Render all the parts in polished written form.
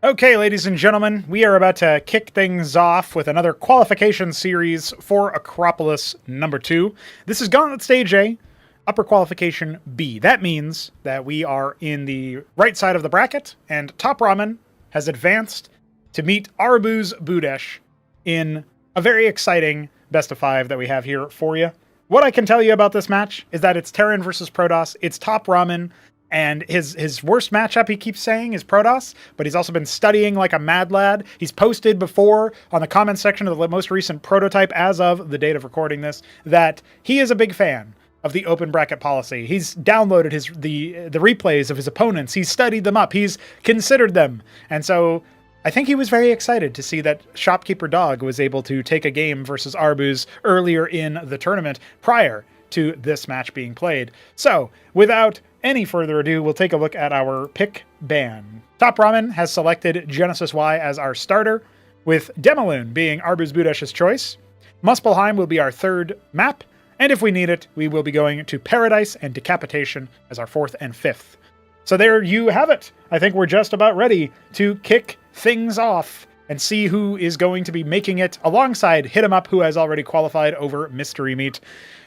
Okay, ladies and gentlemen, we are about to kick things off with another qualification series for Acropolis number 2. This is Gauntlet Stage A, Upper Qualification B. That means that we are in the right side of the bracket, and TopRamen has advanced to meet ArbuzBudesh in a very exciting best of 5 that we have here for you. What I can tell you about this match is that it's Terran versus Protoss. It's TopRamen. And his worst matchup, he keeps saying, is Protoss, but he's also been studying like a mad lad. He's posted before on the comments section of the most recent prototype, as of the date of recording this, that he is a big fan of the open bracket policy. He's downloaded the replays of his opponents. He's studied them up. He's considered them. And so I think he was very excited to see that Shopkeeper Dog was able to take a game versus Arbuz earlier in the tournament prior to this match being played. So, without any further ado, we'll take a look at our pick ban. TopRamen has selected Genesis Y as our starter, with Demilune being ArbuzBudesh's choice. Muspelheim will be our third map, and if we need it, we will be going to Paradise and Decapitation as our fourth and fifth. So there you have it. I think we're just about ready to kick things off and see who is going to be making it alongside Hit 'em Up, who has already qualified over Mystery Meat.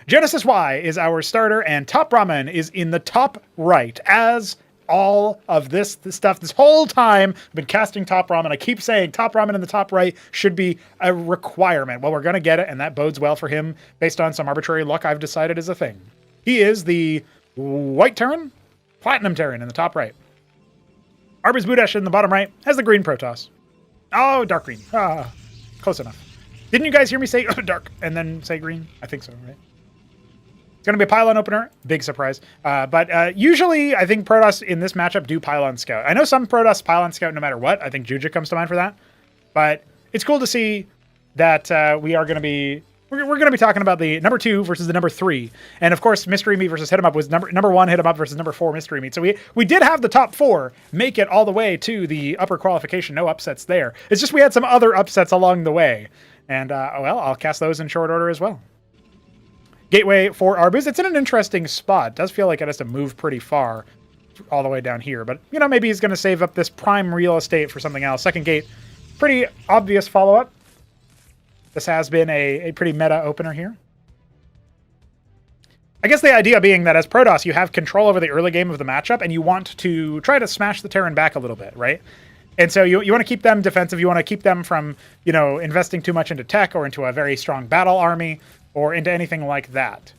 Genesis Y is our starter, and TopRamen is in the top right. As all of this stuff, this whole time, I've been casting TopRamen. I keep saying TopRamen in the top right should be a requirement. Well, we're going to get it, and that bodes well for him based on some arbitrary luck I've decided is a thing. He is the white Terran, platinum Terran in the top right. ArbuzBudesh in the bottom right has the green Protoss. Oh, dark green. Close enough. Didn't you guys hear me say dark and then say green? I think so, right? It's going to be a pylon opener. Big surprise. But usually, I think Protoss in this matchup do pylon scout. I know some Protoss pylon scout no matter what. I think Juja comes to mind for that. But it's cool to see that we are going to be... We're going to be talking about the number 2 versus the number 3. And of course, Mystery Meat versus Hit 'em Up was number 1 Hit 'em Up versus number 4 Mystery Meat. So we did have the top 4 make it all the way to the upper qualification. No upsets there. It's just we had some other upsets along the way. And, well, I'll cast those in short order as well. Gateway for Arbuz. It's in an interesting spot. It does feel like it has to move pretty far all the way down here. But, you know, maybe he's going to save up this prime real estate for something else. Second gate, pretty obvious follow-up. This has been a pretty meta opener here. I guess the idea being that as Protoss, you have control over the early game of the matchup, and you want to try to smash the Terran back a little bit, right? And so you want to keep them defensive. You want to keep them from, you know, investing too much into tech or into a very strong battle army or into anything like that.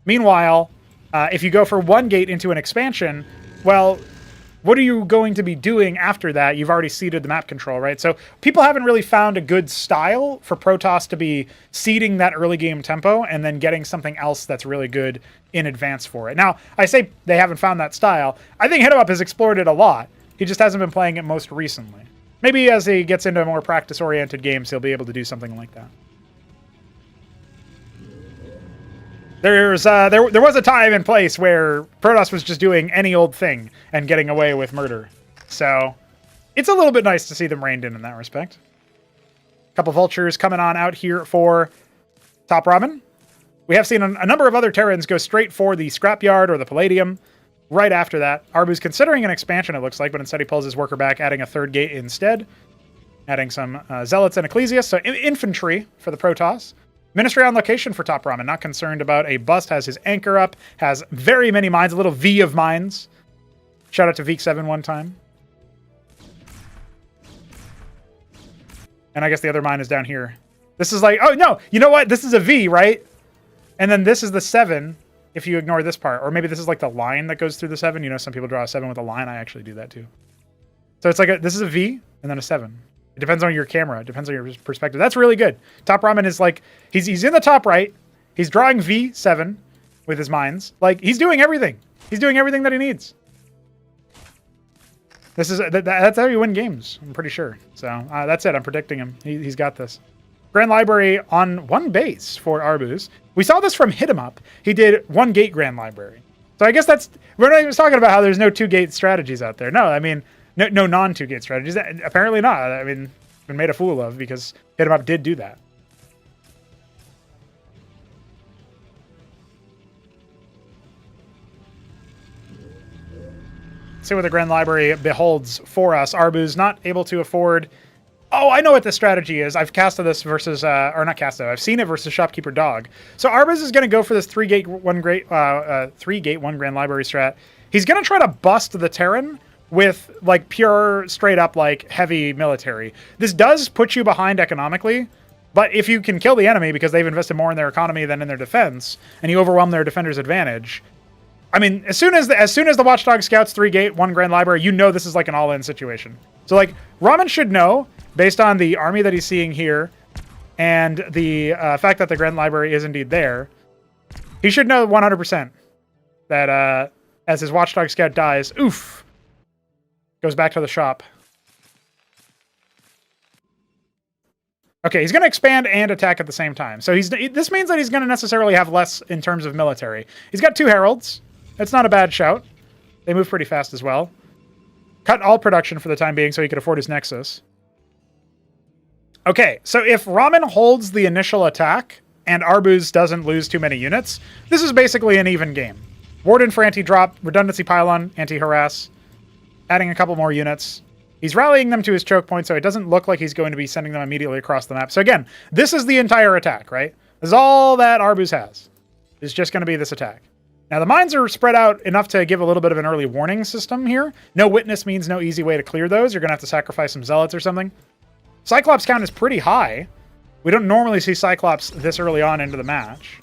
Meanwhile, if you go for one gate into an expansion, well, what are you going to be doing after that? You've already seeded the map control, right? So people haven't really found a good style for Protoss to be seeding that early game tempo and then getting something else that's really good in advance for it. Now, I say they haven't found that style. I think Hit 'em Up has explored it a lot. He just hasn't been playing it most recently. Maybe as he gets into more practice-oriented games, he'll be able to do something like that. There was a time and place where Protoss was just doing any old thing and getting away with murder. So it's a little bit nice to see them reined in that respect. A couple vultures coming on out here for TopRamen. We have seen a number of other Terrans go straight for the Scrapyard or the Palladium right after that. Arbuz considering an expansion, it looks like, but instead he pulls his worker back, adding a third gate instead. Adding some Zealots and Ecclesias, so infantry for the Protoss. Ministry on location for TopRamen, not concerned about a bust, has his anchor up, has very many mines, a little V of mines. Shout out to Veek7 one time. And I guess the other mine is down here. This is like, oh no, you know what? This is a V, right? And then this is the 7, if you ignore this part. Or maybe this is like the line that goes through the 7. You know, some people draw a 7 with a line. I actually do that too. So it's like, this is a V and then a 7. It depends on your camera. It depends on your perspective. That's really good. TopRamen is like, he's in the top right. He's drawing V7 with his mines. Like, he's doing everything. He's doing everything that he needs. That's how you win games, I'm pretty sure. So that's it. I'm predicting him. He's got this. Grand Library on one base for Arbuz. We saw this from Hit 'em Up. He did one gate Grand Library. So I guess we're not even talking about how there's no 2-gate strategies out there. No, I mean, no non-2-gate strategies. Apparently not. I mean, been made a fool of because Hit 'em Up did do that. see what the Grand Library beholds for us. Arbuz not able to afford... Oh, I know what the strategy is. I've casted this versus... or not casted. I've seen it versus Shopkeeper Dog. So Arbuz is going to go for this 3-gate, 1 Grand Library strat. He's going to try to bust the Terran with, like, pure, straight-up, like, heavy military. This does put you behind economically, but if you can kill the enemy because they've invested more in their economy than in their defense, and you overwhelm their defender's advantage... I mean, as soon as the Watchdog scouts 3-gate, 1 Grand Library, you know this is like an all-in situation. So, like, Ramen should know, based on the army that he's seeing here, and the fact that the Grand Library is indeed there, he should know 100% that as his Watchdog scout dies, oof, goes back to the shop. Okay, he's going to expand and attack at the same time. So this means that he's going to necessarily have less in terms of military. He's got 2 heralds. That's not a bad shout. They move pretty fast as well. Cut all production for the time being so he could afford his Nexus. Okay, so if Ramen holds the initial attack and Arbuz doesn't lose too many units, this is basically an even game. Warden for anti-drop, redundancy pylon, anti-harass, adding a couple more units. He's rallying them to his choke point, so it doesn't look like he's going to be sending them immediately across the map. So again, this is the entire attack, right? This is all that Arbuz has. It's just going to be this attack. Now, the mines are spread out enough to give a little bit of an early warning system here. No witness means no easy way to clear those. You're going to have to sacrifice some zealots or something. Cyclops count is pretty high. We don't normally see Cyclops this early on into the match.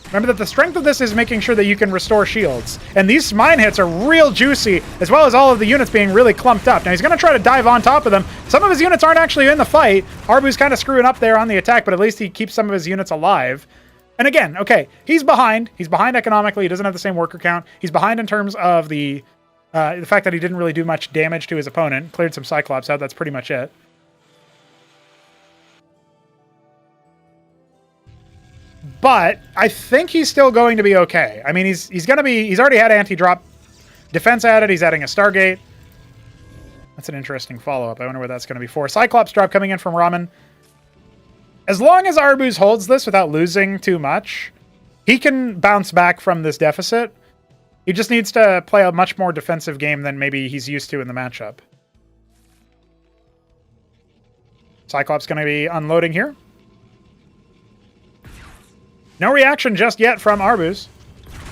Remember that the strength of this is making sure that you can restore shields. And these mine hits are real juicy, as well as all of the units being really clumped up. Now, he's going to try to dive on top of them. Some of his units aren't actually in the fight. Arbuz's kind of screwing up there on the attack, but at least he keeps some of his units alive. And again, okay, he's behind. He's behind economically. He doesn't have the same worker count. He's behind in terms of the fact that he didn't really do much damage to his opponent. Cleared some Cyclops out. That's pretty much it. But I think he's still going to be okay. I mean, he's already had anti-drop defense added. He's adding a Stargate. That's an interesting follow-up. I wonder what that's going to be for. Cyclops drop coming in from Ramen. As long as Arbuz holds this without losing too much, he can bounce back from this deficit. He just needs to play a much more defensive game than maybe he's used to in the matchup. Cyclops going to be unloading here. No reaction just yet from Arbuz.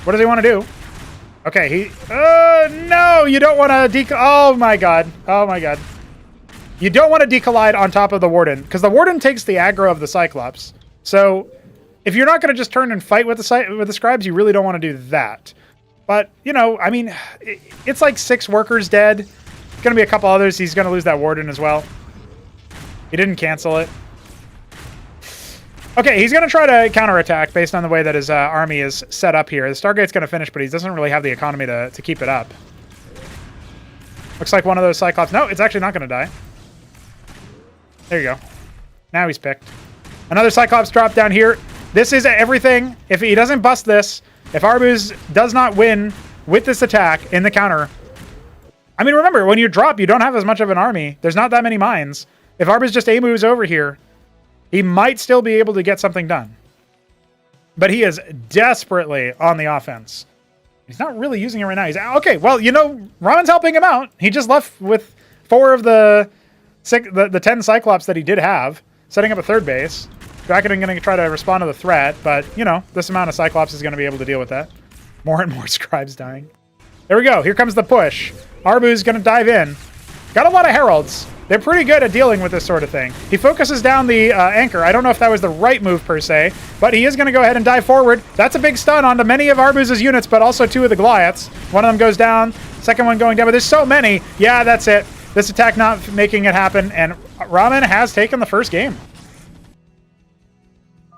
What does he want to do? Okay, no, you don't want to oh my god. Oh my god. You don't want to decollide on top of the Warden, because the Warden takes the aggro of the Cyclops. So, if you're not going to just turn and fight with the Scribes, you really don't want to do that. But, you know, I mean, it's like 6 workers dead. Going to be a couple others. He's going to lose that Warden as well. He didn't cancel it. Okay, he's going to try to counterattack based on the way that his army is set up here. The Stargate's going to finish, but he doesn't really have the economy to keep it up. Looks like one of those Cyclops... No, it's actually not going to die. There you go. Now he's picked. Another Cyclops drop down here. This is everything. If he doesn't bust this, if Arbuz does not win with this attack in the counter... I mean, remember, when you drop, you don't have as much of an army. There's not that many mines. If Arbuz just A-moves over here, he might still be able to get something done. But he is desperately on the offense. He's not really using it right now. He's okay, well, you know, Ramen's helping him out. He just left with 4 of the 10 Cyclops that he did have, setting up a 3rd base. Draken going to try to respond to the threat, but, you know, this amount of Cyclops is going to be able to deal with that. More and more Scribes dying. There we go. Here comes the push. Arbuz going to dive in. Got a lot of Heralds. They're pretty good at dealing with this sort of thing. He focuses down the anchor. I don't know if that was the right move, per se, but he is going to go ahead and dive forward. That's a big stun onto many of Arbuz's units, but also 2 of the Goliaths. One of them goes down. Second one going down, but there's so many. Yeah, that's it. This attack not making it happen, and Ramen has taken the first game.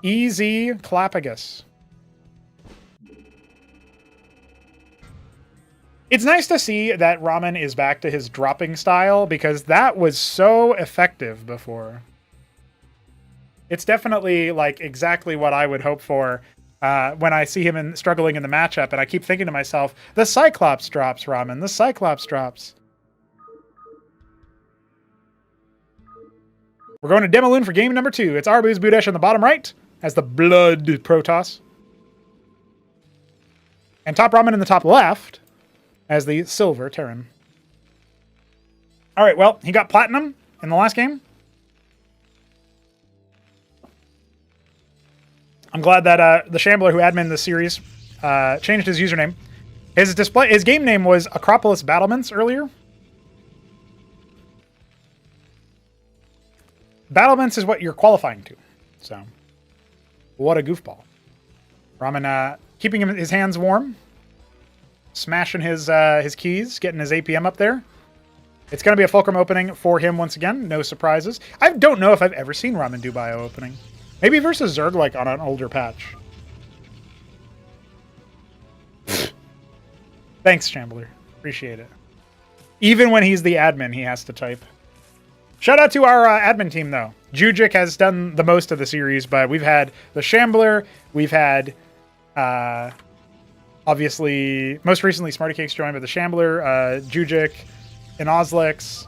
Easy clapagus. It's nice to see that Ramen is back to his dropping style, because that was so effective before. It's definitely like exactly what I would hope for when I see him struggling in the matchup, and I keep thinking to myself, the Cyclops drops, Ramen, the Cyclops drops. We're going to Demilune for game number 2. It's ArbuzBudesh on the bottom right as the Blood Protoss. And TopRamen in the top left as the Silver Terran. All right, well, he got Platinum in the last game. I'm glad that the Shambler who admin this series changed his username. His game name was Acropolis Battlements earlier. Battlements is what you're qualifying to. So, what a goofball. Ramen keeping his hands warm. Smashing his keys, getting his APM up there. It's going to be a Fulcrum opening for him once again. No surprises. I don't know if I've ever seen Ramen do bio opening. Maybe versus Zerg, like on an older patch. Thanks, Shambler. Appreciate it. Even when he's the admin, he has to type. Shout out to our admin team, though. Jujic has done the most of the series, but we've had the Shambler. We've had, obviously, most recently, Smarty Cakes joined, but the Shambler, Jujic, and Ozlex,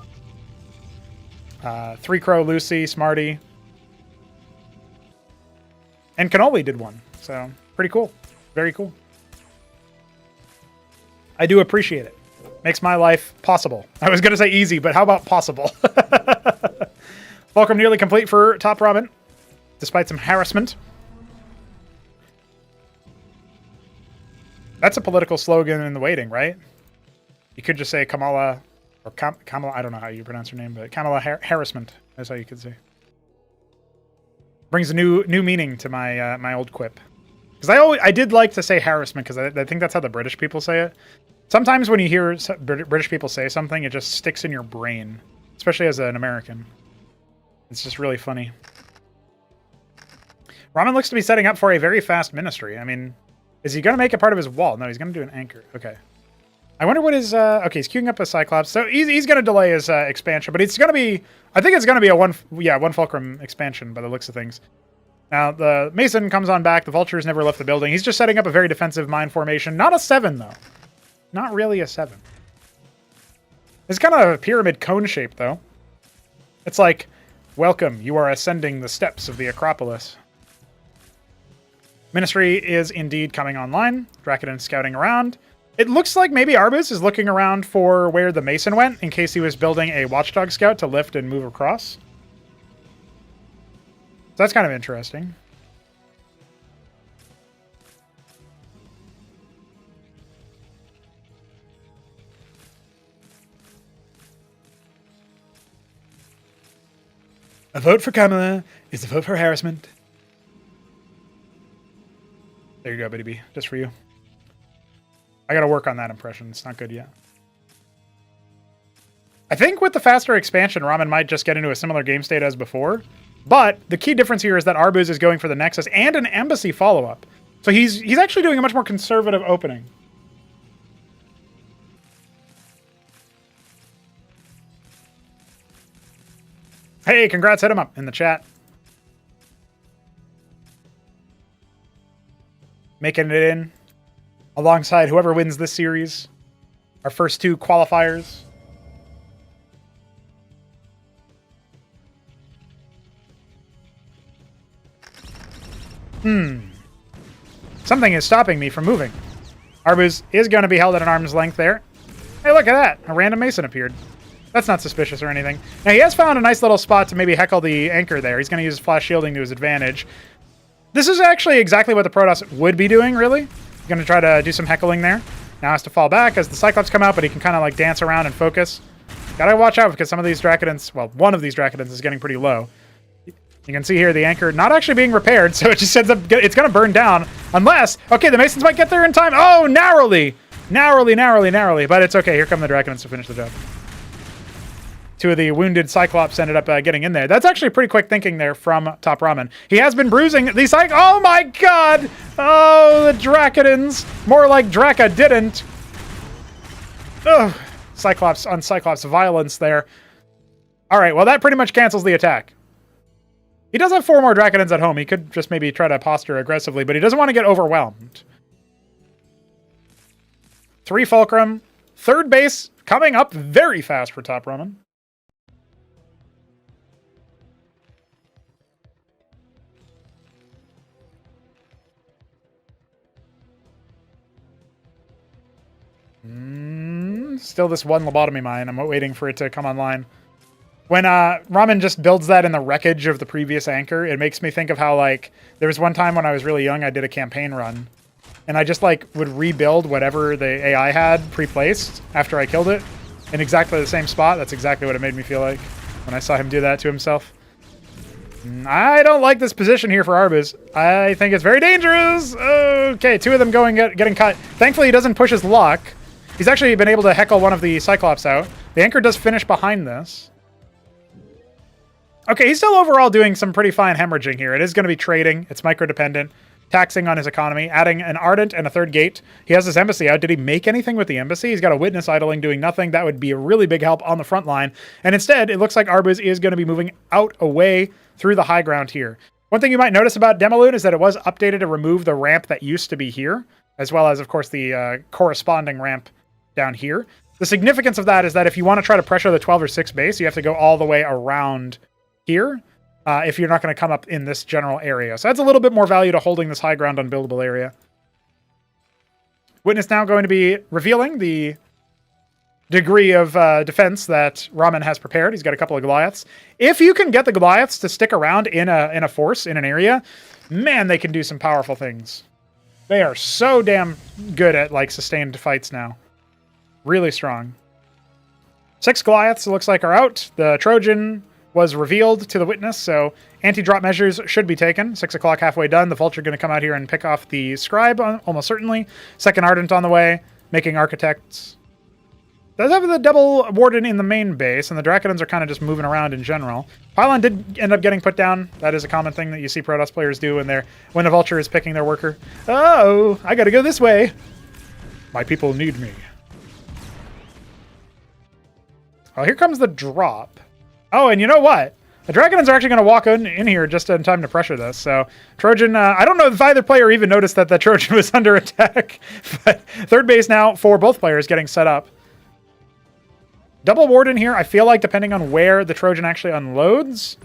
Three Crow, Lucy, Smarty, and Cannoli did one. So, pretty cool. Very cool. I do appreciate it. Makes my life possible. I was going to say easy, but how about possible? Fulcrum nearly complete for TopRamen, despite some harassment. That's a political slogan in the waiting, right? You could just say Kamala, or Kamala, I don't know how you pronounce her name, but Kamala Harassment. That's how you could say. Brings a new meaning to my my old quip. Because I did like to say harassment, because I think that's how the British people say it. Sometimes when you hear British people say something, it just sticks in your brain, especially as an American. It's just really funny. Ramen looks to be setting up for a very fast ministry. I mean, is he going to make it part of his wall? No, he's going to do an anchor. Okay. I wonder what his... okay, he's queuing up a Cyclops. So he's going to delay his expansion, but it's going to be... I think it's going to be a one Fulcrum expansion by the looks of things. Now, the Mason comes on back. The Vultures never left the building. He's just setting up a very defensive mine formation. Not a 7, though. Not really a 7. It's kind of a pyramid cone shape, though. It's like, welcome, you are ascending the steps of the Acropolis. Ministry is indeed coming online. Dracodon scouting around. It looks like maybe Arbuz is looking around for where the Mason went in case he was building a Watchdog Scout to lift and move across. So that's kind of interesting. A vote for Kamala is a vote for harassment. There you go, Bitty B. Just for you. I gotta work on that impression. It's not good yet. I think with the faster expansion, Ramen might just get into a similar game state as before. But the key difference here is that Arbuz is going for the Nexus and an Embassy follow-up. So he's actually doing a much more conservative opening. Hey, congrats, hit him up in the chat. Making it in alongside whoever wins this series. Our first 2 qualifiers. Something is stopping me from moving. Arbuz is going to be held at an arm's length there. Hey, look at that. A random Mason appeared. That's not suspicious or anything. Now, he has found a nice little spot to maybe heckle the anchor there. He's going to use flash shielding to his advantage. This is actually exactly what the Protoss would be doing, really. He's going to try to do some heckling there. Now has to fall back as the Cyclops come out, but he can kind of like dance around and focus. Gotta watch out because some of these Dracodons, well, one of these Dracodons is getting pretty low. You can see here the anchor not actually being repaired, so it just ends up, it's going to burn down. Unless, okay, the Masons might get there in time. Oh, narrowly. Narrowly. But it's okay. Here come the Dracodons to finish the job. 2 of the wounded Cyclops ended up getting in there. That's actually pretty quick thinking there from TopRamen. He has been bruising the Oh my god! Oh, the Dracodons. More like Draca didn't. Ugh. Cyclops on Cyclops violence there. All right, well, that pretty much cancels the attack. He does have 4 more Dracodons at home. He could just maybe try to posture aggressively, but he doesn't want to get overwhelmed. 3 Fulcrum. 3rd base coming up very fast for TopRamen. Still this one lobotomy mine. I'm waiting for it to come online. When Ramen just builds that in the wreckage of the previous anchor, it makes me think of how, like, there was one time when I was really young, I did a campaign run. And I just, like, would rebuild whatever the AI had pre-placed after I killed it in exactly the same spot. That's exactly what it made me feel like when I saw him do that to himself. I don't like this position here for Arbuz. I think it's very dangerous. Okay, 2 of them getting cut. Thankfully, he doesn't push his luck. He's actually been able to heckle one of the Cyclops out. The anchor does finish behind this. Okay, he's still overall doing some pretty fine hemorrhaging here. It is going to be trading. It's micro-dependent. Taxing on his economy. Adding an Ardent and a 3rd gate. He has his embassy out. Did he make anything with the embassy? He's got a witness idling doing nothing. That would be a really big help on the front line. And instead, it looks like Arbuz is going to be moving out away through the high ground here. One thing you might notice about Demilune is that it was updated to remove the ramp that used to be here, as well as, of course, the corresponding ramp down here. The significance of that is that if you want to try to pressure the 12 or 6 base, you have to go all the way around here if you're not going to come up in this general area. So that's a little bit more value to holding this high ground unbuildable area. Witness now going to be revealing the degree of defense that Ramen has prepared. He's got a couple of Goliaths. If you can get the Goliaths to stick around in a force, in an area, man, they can do some powerful things. They are so damn good at, like, sustained fights now. Really strong. 6 Goliaths, it looks like, are out. The Trojan was revealed to the witness, so anti-drop measures should be taken. 6 o'clock halfway done. The Vulture going to come out here and pick off the Scribe, almost certainly. 2nd Ardent on the way, making Architects. Does have the double Warden in the main base, and the Dracodons are kind of just moving around in general. Pylon did end up getting put down. That is a common thing that you see Protoss players do when the Vulture is picking their worker. Oh, I gotta go this way. My people need me. Oh, here comes the drop. Oh, and you know what? The Dragons are actually going to walk in here just in time to pressure this. So Trojan, I don't know if either player even noticed that the Trojan was under attack. But 3rd base now for both players getting set up. Double Warden here, I feel like, depending on where the Trojan actually unloads.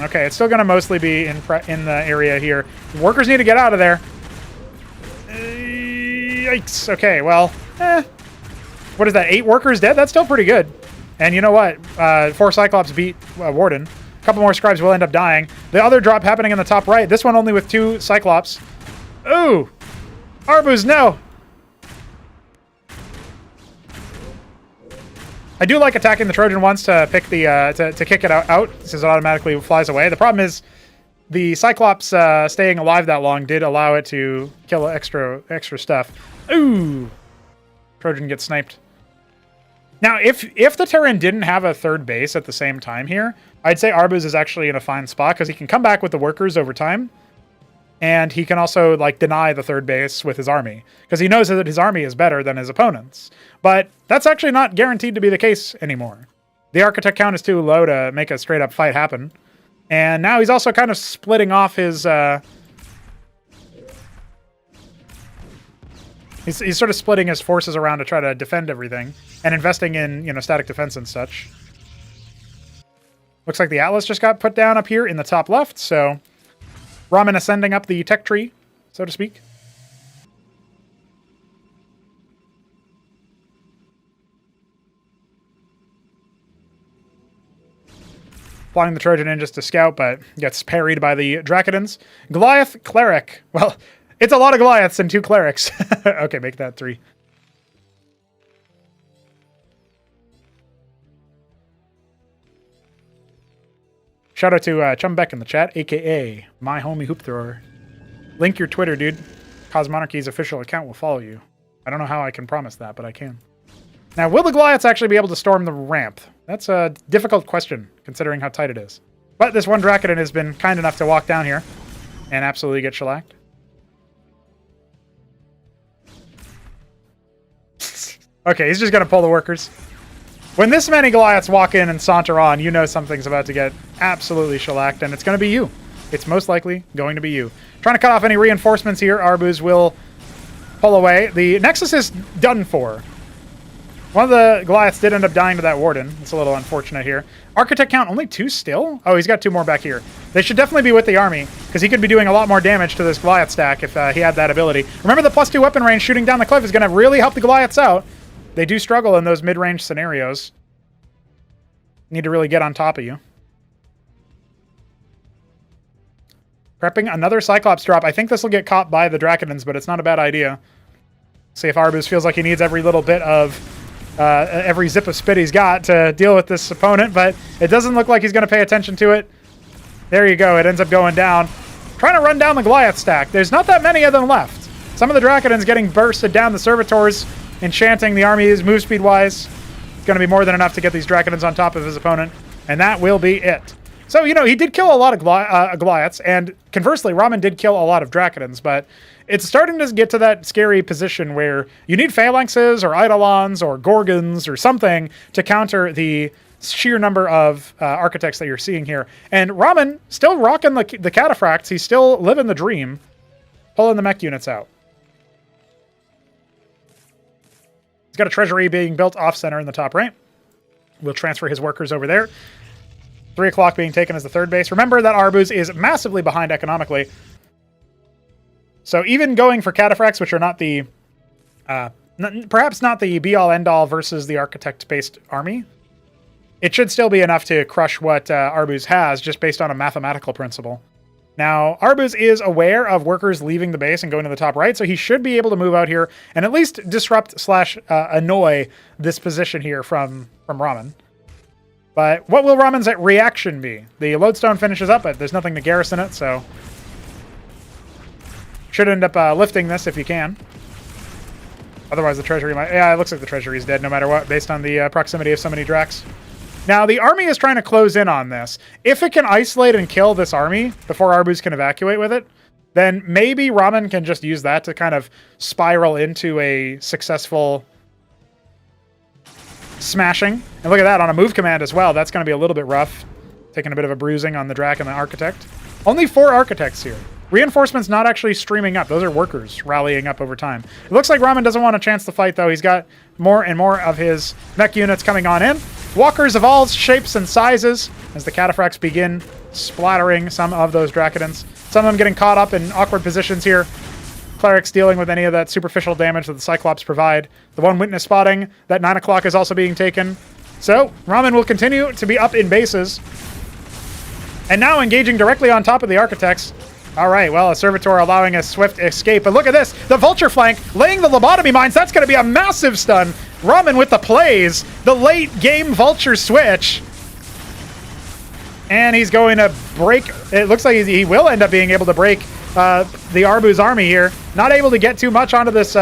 Okay, it's still going to mostly be in the area here. Workers need to get out of there. Yikes. Okay, well, what is that, 8 workers dead? That's still pretty good. And you know what? 4 Cyclops beat Warden. A couple more Scribes will end up dying. The other drop happening in the top right. This one only with 2 Cyclops. Ooh! Arbuz, no! I do like attacking the Trojan once to pick the to kick it out since it automatically flies away. The problem is the Cyclops staying alive that long did allow it to kill extra stuff. Ooh! Trojan gets sniped. Now, if the Terran didn't have a 3rd base at the same time here, I'd say Arbuz is actually in a fine spot because he can come back with the workers over time, and he can also, like, deny the 3rd base with his army because he knows that his army is better than his opponents. But that's actually not guaranteed to be the case anymore. The Architect count is too low to make a straight-up fight happen, and now he's also kind of splitting off his... He's sort of splitting his forces around to try to defend everything and investing in, you know, static defense and such. Looks like the Atlas just got put down up here in the top left, so Ramen ascending up the tech tree, so to speak. Flying the Trojan in just to scout, but gets parried by the Dracodons. Goliath Cleric. Well... It's a lot of Goliaths and 2 Clerics. Okay, make that 3. Shout out to Chumbeck in the chat, a.k.a. my homie Hoop Thrower. Link your Twitter, dude. Cosmonarchy's official account will follow you. I don't know how I can promise that, but I can. Now, will the Goliaths actually be able to storm the ramp? That's a difficult question, considering how tight it is. But this one Dracodon has been kind enough to walk down here and absolutely get shellacked. Okay, he's just going to pull the workers. When this many Goliaths walk in and saunter on, you know something's about to get absolutely shellacked, and it's going to be you. It's most likely going to be you. Trying to cut off any reinforcements here. Arbuz will pull away. The Nexus is done for. One of the Goliaths did end up dying to that Warden. It's a little unfortunate here. Architect count, only 2 still? Oh, he's got 2 more back here. They should definitely be with the army, because he could be doing a lot more damage to this Goliath stack if he had that ability. Remember, the +2 weapon range shooting down the cliff is going to really help the Goliaths out. They do struggle in those mid-range scenarios. Need to really get on top of you. Prepping another Cyclops drop. I think this will get caught by the Dracodons, but it's not a bad idea. See if Arbuz feels like he needs every little bit of... every zip of spit he's got to deal with this opponent, but it doesn't look like he's going to pay attention to it. There you go. It ends up going down. Trying to run down the Goliath stack. There's not that many of them left. Some of the Dracodons getting bursted down. The Servitors enchanting the armies move speed-wise. It's going to be more than enough to get these Dracodons on top of his opponent, and that will be it. So, you know, he did kill a lot of Goliaths, and conversely, Ramen did kill a lot of Dracodons, but it's starting to get to that scary position where you need Phalanxes or Eidolons or Gorgons or something to counter the sheer number of architects that you're seeing here. And Ramen still rocking the Cataphracts. He's still living the dream, pulling the mech units out. He's got a treasury being built off-center in the top right. We'll transfer his workers over there. 3 o'clock being taken as the third base. Remember that Arbuz is massively behind economically. So even going for Cataphracts, which are not the... perhaps not the be-all, end-all versus the Architect-based army, it should still be enough to crush what Arbuz has, just based on a mathematical principle. Now, Arbuz is aware of workers leaving the base and going to the top right, so he should be able to move out here and at least disrupt / annoy this position here from Ramen. But what will Ramen's reaction be? The lodestone finishes up, but there's nothing to garrison it, so... should end up lifting this if you can. Otherwise the treasury might... yeah, it looks like the treasury is dead no matter what, based on the proximity of so many Dracs. Now, the army is trying to close in on this. If it can isolate and kill this army before Arbuz can evacuate with it, then maybe Ramen can just use that to kind of spiral into a successful smashing. And look at that, on a move command as well. That's going to be a little bit rough. Taking a bit of a bruising on the Drac and the Architect. Only 4 Architects here. Reinforcements not actually streaming up. Those are workers rallying up over time. It looks like Ramen doesn't want a chance to fight, though. He's got more and more of his mech units coming on in. Walkers of all shapes and sizes as the Cataphracts begin splattering some of those Dracodons. Some of them getting caught up in awkward positions here. Clerics dealing with any of that superficial damage that the Cyclops provide. The one witness spotting, that 9 o'clock is also being taken. So, Ramen will continue to be up in bases. And now engaging directly on top of the Architects. All right, well, a Servitor allowing a swift escape. But look at this. The Vulture flank, laying the lobotomy mines. That's going to be a massive stun. Ramen with the plays. The late game Vulture switch. And he's going to break. It looks like he will end up being able to break the Arbuz army here. Not able to get too much onto this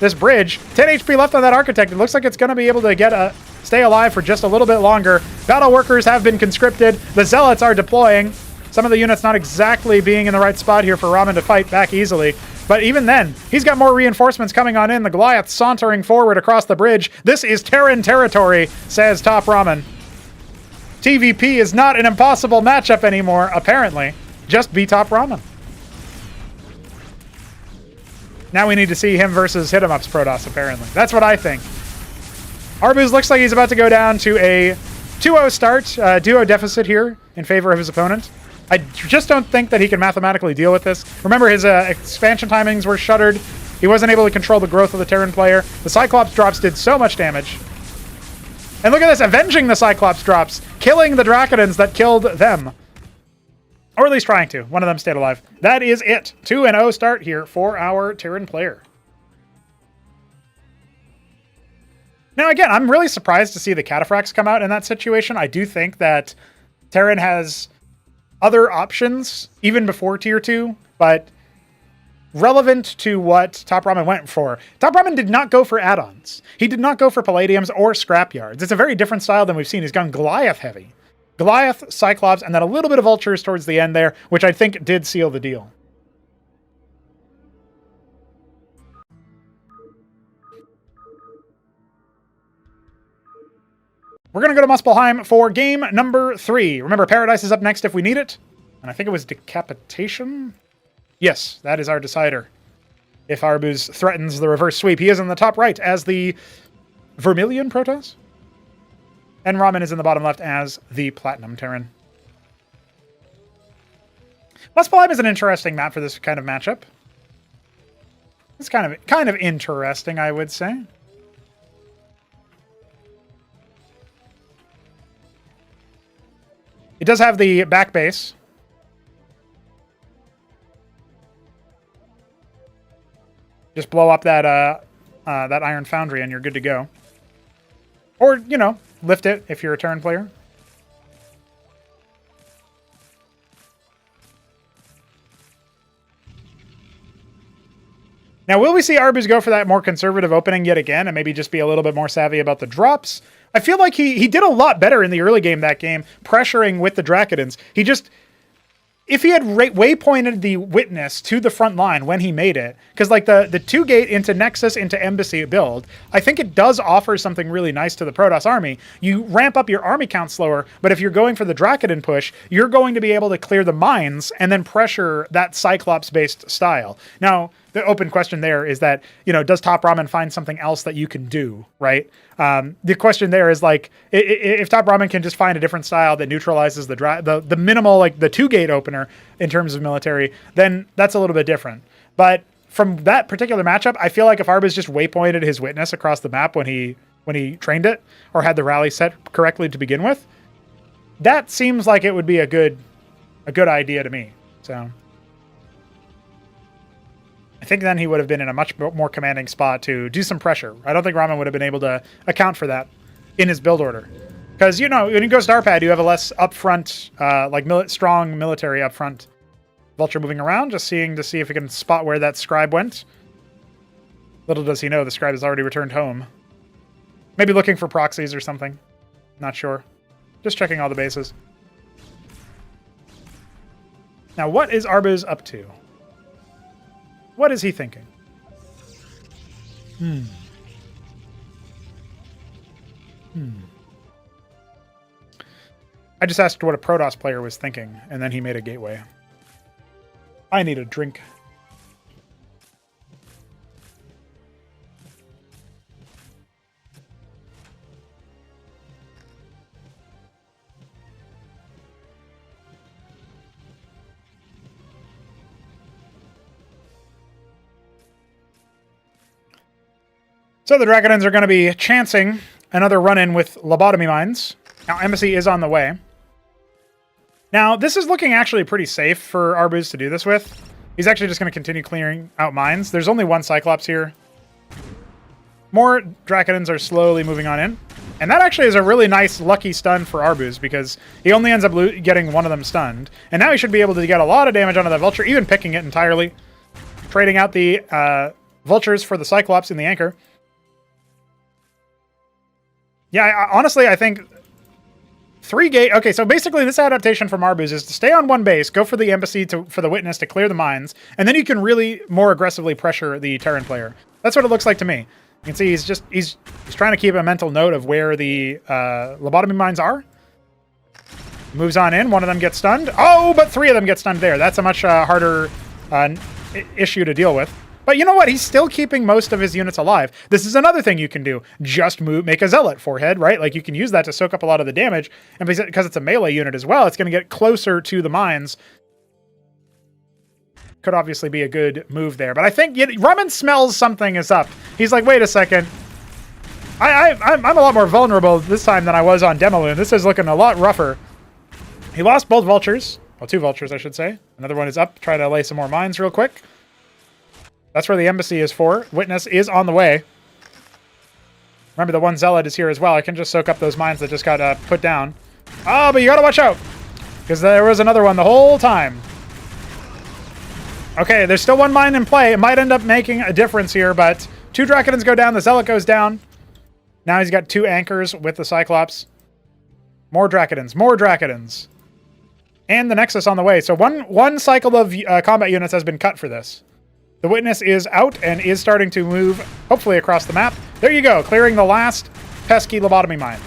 this bridge. 10 HP left on that Architect. It looks like it's going to be able to stay alive for just a little bit longer. Battle workers have been conscripted. The Zealots are deploying. Some of the units not exactly being in the right spot here for Ramen to fight back easily. But even then, he's got more reinforcements coming on in. The Goliath sauntering forward across the bridge. This is Terran territory, says TopRamen. TVP is not an impossible matchup anymore, apparently. Just be TopRamen. Now we need to see him versus Hit-em-ups Protoss, apparently. That's what I think. Arbuz looks like he's about to go down to a 2-0 start, duo deficit here in favor of his opponent. I just don't think that he can mathematically deal with this. Remember, his expansion timings were shuttered. He wasn't able to control the growth of the Terran player. The Cyclops drops did so much damage. And look at this, avenging the Cyclops drops, killing the Dracodons that killed them. Or at least trying to. One of them stayed alive. That is it. 2-0 start here for our Terran player. Now, again, I'm really surprised to see the Cataphracts come out in that situation. I do think that Terran has other options, even before Tier 2, but relevant to what TopRamen went for. TopRamen did not go for add-ons. He did not go for Palladiums or Scrapyards. It's a very different style than we've seen. He's gone Goliath heavy. Goliath, Cyclops, and then a little bit of Vultures towards the end there, which I think did seal the deal. We're going to go to Muspelheim for game number 3. Remember, Paradise is up next if we need it. And I think it was Decapitation? Yes, that is our decider. If Arbuz threatens the reverse sweep. He is in the top right as the Vermilion Protoss. And Ramen is in the bottom left as the Platinum Terran. Muspelheim is an interesting map for this kind of matchup. It's kind of interesting, I would say. It does have the back base. Just blow up that that Iron Foundry and you're good to go. Or, you know, lift it if you're a Terran player. Now, will we see Arbuz go for that more conservative opening yet again and maybe just be a little bit more savvy about the drops? I feel like he did a lot better in the early game that game, pressuring with the Dracodons. He just... If he had waypointed the Witness to the front line when he made it, because like the 2-gate into Nexus into Embassy build, I think it does offer something really nice to the Protoss army. You ramp up your army count slower, but if you're going for the Dracodon push, you're going to be able to clear the mines and then pressure that Cyclops-based style. Now, the open question there is that, you know, does TopRamen find something else that you can do, right? The question there is like, if TopRamen can just find a different style that neutralizes the minimal, like the 2-gate opener in terms of military, then that's a little bit different. But from that particular matchup, I feel like if Arbuz just waypointed his Witness across the map when he trained it or had the rally set correctly to begin with, that seems like it would be a good idea to me. So I think then he would have been in a much more commanding spot to do some pressure. I don't think Ramen would have been able to account for that in his build order. Because, you know, when you go Starpad, you have a less upfront, strong military upfront. Vulture moving around, just seeing to see if he can spot where that scribe went. Little does he know the scribe has already returned home. Maybe looking for proxies or something. Not sure. Just checking all the bases. Now, what is Arbuz up to? What is he thinking? I just asked what a Protoss player was thinking, and then he made a gateway. I need a drink. So the Dracodons are going to be chancing another run-in with lobotomy mines. Now, Embassy is on the way. Now, this is looking actually pretty safe for Arbuz to do this with. He's actually just going to continue clearing out mines. There's only one Cyclops here. More Dracodons are slowly moving on in. And that actually is a really nice lucky stun for Arbuz because he only ends up getting one of them stunned. And now he should be able to get a lot of damage onto that Vulture, even picking it entirely. Trading out the Vultures for the Cyclops in the anchor. Yeah, honestly, I think 3-gate... Okay, so basically this adaptation from Arbuz is to stay on one base, go for the Embassy for the Witness to clear the mines, and then you can really more aggressively pressure the Terran player. That's what it looks like to me. You can see he's trying to keep a mental note of where the lobotomy mines are. Moves on in. One of them gets stunned. Oh, but 3 of them get stunned there. That's a much harder issue to deal with. But you know what? He's still keeping most of his units alive. This is another thing you can do. Just make a Zealot forehead, right? Like you can use that to soak up a lot of the damage. And because it's a melee unit as well, it's going to get closer to the mines. Could obviously be a good move there. But I think Ramen smells something is up. He's like, wait a second. I'm a lot more vulnerable this time than I was on Demilune. This is looking a lot rougher. He lost both Vultures. Well, 2 Vultures, I should say. Another one is up. Try to lay some more mines real quick. That's where the Embassy is for. Witness is on the way. Remember, the one Zealot is here as well. I can just soak up those mines that just got put down. Oh, but you gotta watch out. Because there was another one the whole time. Okay, there's still one mine in play. It might end up making a difference here, but 2 Dracodons go down. The Zealot goes down. Now he's got 2 anchors with the Cyclops. More Dracodons. More Dracodons. And the Nexus on the way. So one cycle of combat units has been cut for this. The Witness is out and is starting to move, hopefully, across the map. There you go, clearing the last pesky lobotomy mine.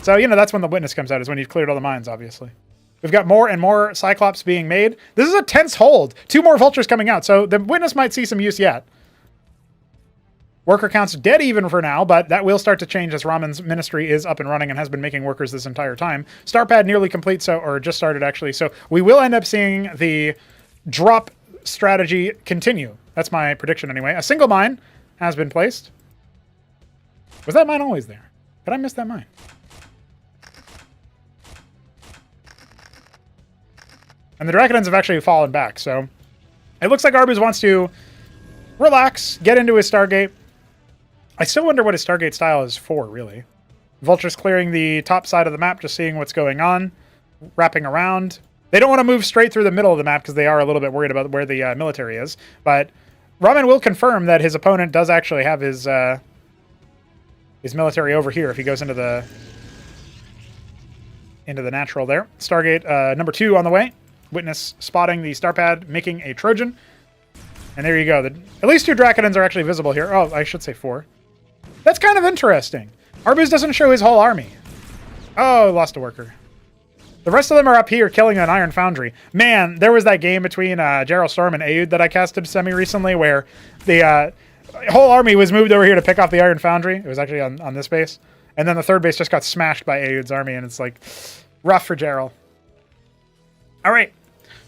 So, you know, that's when the Witness comes out, is when you've cleared all the mines, obviously. We've got more and more Cyclops being made. This is a tense hold. 2 more Vultures coming out, so the Witness might see some use yet. Worker count's dead even for now, but that will start to change as Ramen's ministry is up and running and has been making workers this entire time. Starpad nearly complete, or just started actually. So we will end up seeing the drop strategy continue. That's my prediction anyway. A single mine has been placed. Was that mine always there? Did I miss that mine? And the Draconians have actually fallen back, so it looks like Arbuz wants to relax, get into his Stargate. I still wonder what his Stargate style is for, really. Vulture's clearing the top side of the map, just seeing what's going on, wrapping around. They don't want to move straight through the middle of the map because they are a little bit worried about where the military is. But Ramen will confirm that his opponent does actually have his military over here if he goes into the natural there. Stargate number 2 on the way. Witness spotting the Starpad, making a Trojan. And there you go. At least 2 Draconians are actually visible here. Oh, I should say 4. That's kind of interesting. Arbuz doesn't show his whole army. Oh, lost a worker. The rest of them are up here killing an Iron Foundry. Man, there was that game between Gerald Storm and Aoud that I casted semi-recently where the whole army was moved over here to pick off the Iron Foundry. It was actually on this base. And then the third base just got smashed by Aoud's army, and it's like rough for Gerald. All right.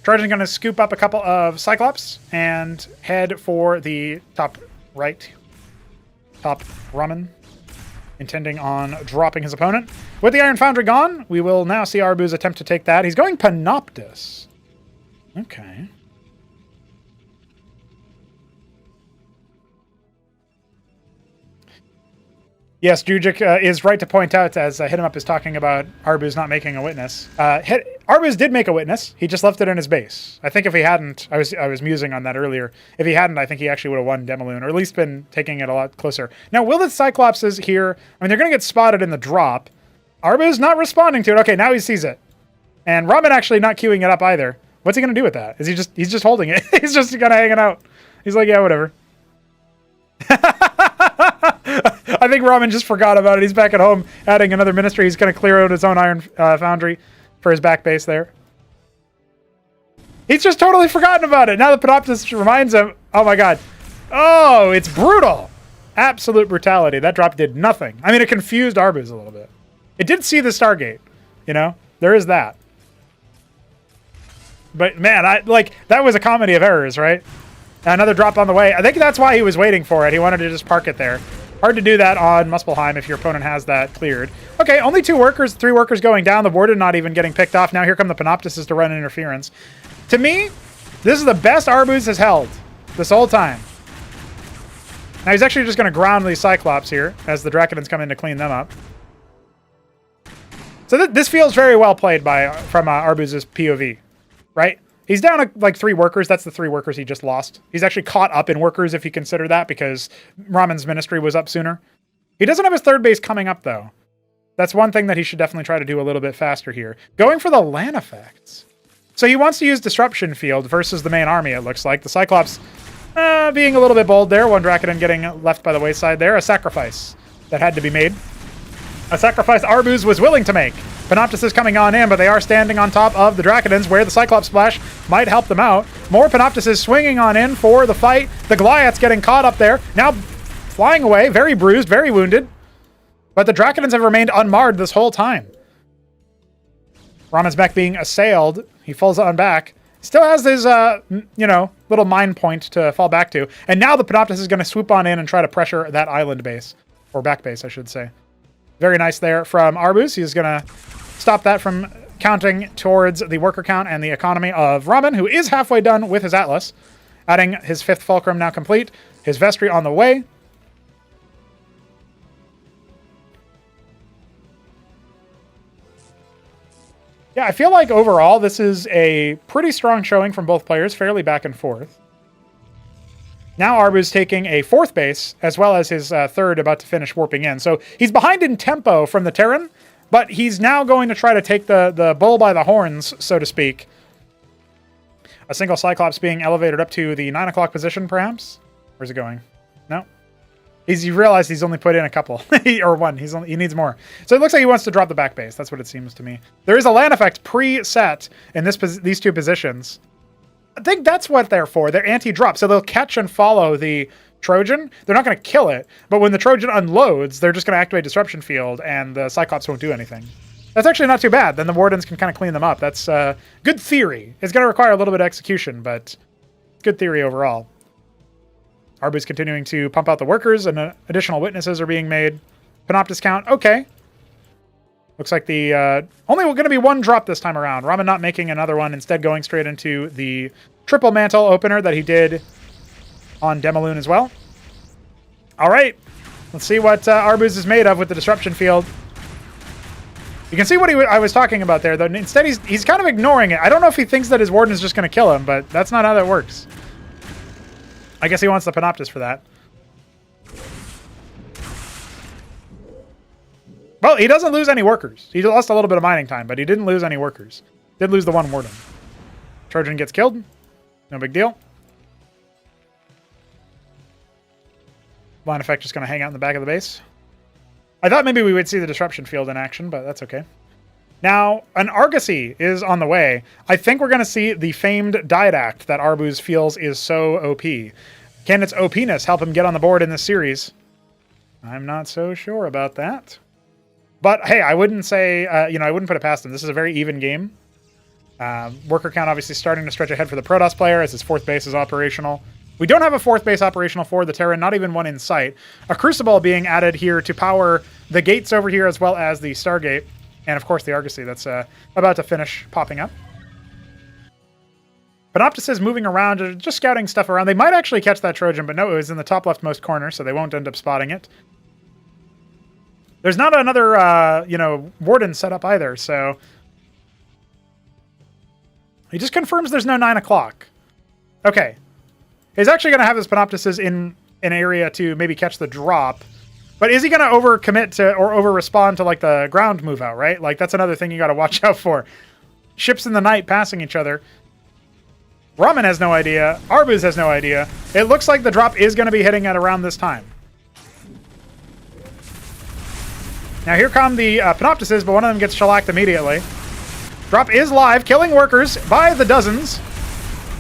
Trojan's going to scoop up a couple of Cyclops and head for the top right. TopRamen, intending on dropping his opponent. With the Iron Foundry gone, we will now see Arbuz attempt to take that. He's going Panoptus. Okay. Yes, Jujic is right to point out, as Hit Him Up is talking about Arbuz not making a witness. Arbuz did make a witness. He just left it in his base. I think if he hadn't, I was musing on that earlier. If he hadn't, I think he actually would have won Demilune, or at least been taking it a lot closer. Now, will the Cyclopses here, I mean, they're going to get spotted in the drop. Arbuz not responding to it. Okay, now he sees it. And Ramen actually not queuing it up either. What's he going to do with that? He's just holding it. He's just kind of hanging out. He's like, yeah, whatever. I think Ramen just forgot about it. He's back at home adding another ministry. He's going to clear out his own Iron Foundry for his back base there. He's just totally forgotten about it. Now the Panoptus reminds him. Oh my god. Oh, it's brutal. Absolute brutality. That drop did nothing. I mean, it confused Arbuz a little bit. It did see the Stargate. You know? There is that. But man, that was a comedy of errors, right? Another drop on the way. I think that's why he was waiting for it. He wanted to just park it there. Hard to do that on Muspelheim if your opponent has that cleared. Okay, only 2 workers, 3 workers going down. The Warden not even getting picked off. Now here come the Panoptuses to run interference. To me, this is the best Arbuz has held this whole time. Now he's actually just going to ground these Cyclops here as the Draconians come in to clean them up. So this feels very well played from Arbuz's POV, right? He's down to like 3 workers. That's the 3 workers he just lost. He's actually caught up in workers if you consider that because Ramen's ministry was up sooner. He doesn't have his third base coming up though. That's one thing that he should definitely try to do a little bit faster here. Going for the land effects. So he wants to use Disruption Field versus the main army, it looks like. The Cyclops being a little bit bold there. 1 Draconian getting left by the wayside there. A sacrifice that had to be made. A sacrifice Arbuz was willing to make. Panoptus is coming on in, but they are standing on top of the Draconians where the Cyclops Splash might help them out. More Panoptus is swinging on in for the fight. The Goliath's getting caught up there. Now flying away, very bruised, very wounded. But the Draconians have remained unmarred this whole time. Ramen's mech being assailed. He falls on back. Still has his, little mine point to fall back to. And now the Panoptus is going to swoop on in and try to pressure that island base. Or back base, I should say. Very nice there from Arbuz. He's going to stop that from counting towards the worker count and the economy of Ramen, who is halfway done with his Atlas. Adding his 5th Fulcrum now complete. His Vestry on the way. Yeah, I feel like overall this is a pretty strong showing from both players, fairly back and forth. Now Arbuz taking a 4th base, as well as his 3rd about to finish warping in. So he's behind in tempo from the Terran, but he's now going to try to take the bull by the horns, so to speak. A single Cyclops being elevated up to the 9 o'clock position, perhaps? Where's it going? No. He realized he's only put in a couple. Or 1. He needs more. So it looks like he wants to drop the back base. That's what it seems to me. There is a land effect pre-set in these 2 positions. I think that's what they're for. They're anti-drop. So they'll catch and follow the Trojan, they're not going to kill it, but when the Trojan unloads, they're just going to activate Disruption Field, and the Cyclops won't do anything. That's actually not too bad. Then the Wardens can kind of clean them up. That's good theory. It's going to require a little bit of execution, but good theory overall. Arbu's continuing to pump out the workers, and additional witnesses are being made. Panoptis count, okay. Looks like the only going to be one drop this time around. Ramen not making another one, instead going straight into the triple mantle opener that he did on Demilune as well. All right, let's see what Arbuz is made of with the Disruption Field. You can see what I was talking about there, though. Instead, he's kind of ignoring it. I don't know if he thinks that his Warden is just going to kill him, but that's not how that works. I guess he wants the Panoptis for that. Well, he doesn't lose any workers. He lost a little bit of mining time, but he didn't lose any workers. Did lose the one Warden. Trojan gets killed. No big deal. Blind Effect just going to hang out in the back of the base. I thought maybe we would see the Disruption Field in action, but that's okay. Now, an Argosy is on the way. I think we're going to see the famed Didact that Arbuz feels is so OP. Can its OP-ness help him get on the board in this series? I'm not so sure about that. But, hey, I wouldn't say, I wouldn't put it past him. This is a very even game. Worker count obviously starting to stretch ahead for the Protoss player as his 4th base is operational. We don't have a 4th base operational for the Terran, not even one in sight. A Crucible being added here to power the gates over here as well as the Stargate. And, of course, the Argosy that's about to finish popping up. Panoptis is moving around, just scouting stuff around. They might actually catch that Trojan, but no, it was in the top leftmost corner, so they won't end up spotting it. There's not another, Warden set up either, so... He just confirms there's no 9 o'clock. Okay. He's actually going to have his Panoptises in an area to maybe catch the drop. But is he going to overcommit to or over-respond to, like, the ground move out, right? Like, that's another thing you got to watch out for. Ships in the night passing each other. Ramen has no idea. Arbuz has no idea. It looks like the drop is going to be hitting at around this time. Now, here come the Panoptises, but one of them gets shellacked immediately. Drop is live, killing workers by the dozens.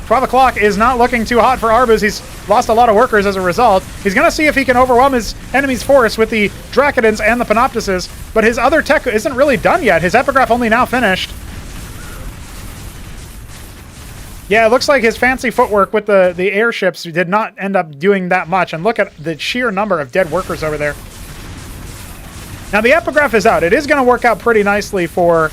12 o'clock is not looking too hot for Arbuz. He's lost a lot of workers as a result. He's going to see if he can overwhelm his enemy's force with the Dracodons and the Panoptises, but his other tech isn't really done yet. His Epigraph only now finished. Yeah, it looks like his fancy footwork with the airships did not end up doing that much, and look at the sheer number of dead workers over there. Now, the Epigraph is out. It is going to work out pretty nicely for...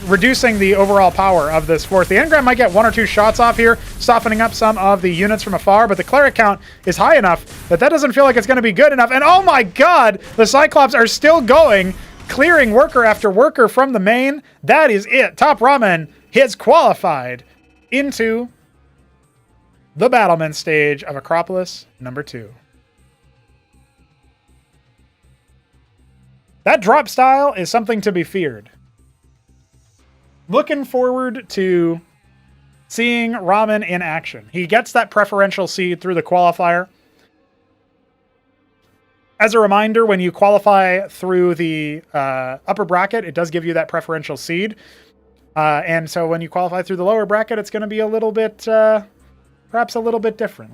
reducing the overall power of this force. The Engram might get 1 or 2 shots off here, softening up some of the units from afar, but the Cleric count is high enough that doesn't feel like it's going to be good enough. And oh my god, the Cyclops are still going, clearing worker after worker from the main. That is it. TopRamen has qualified into the Battlement stage of Acropolis number 2. That drop style is something to be feared. Looking forward to seeing Ramen in action. He gets that preferential seed through the qualifier. As a reminder, when you qualify through the upper bracket, it does give you that preferential seed. And so when you qualify through the lower bracket, it's going to be a little bit, perhaps a little bit different.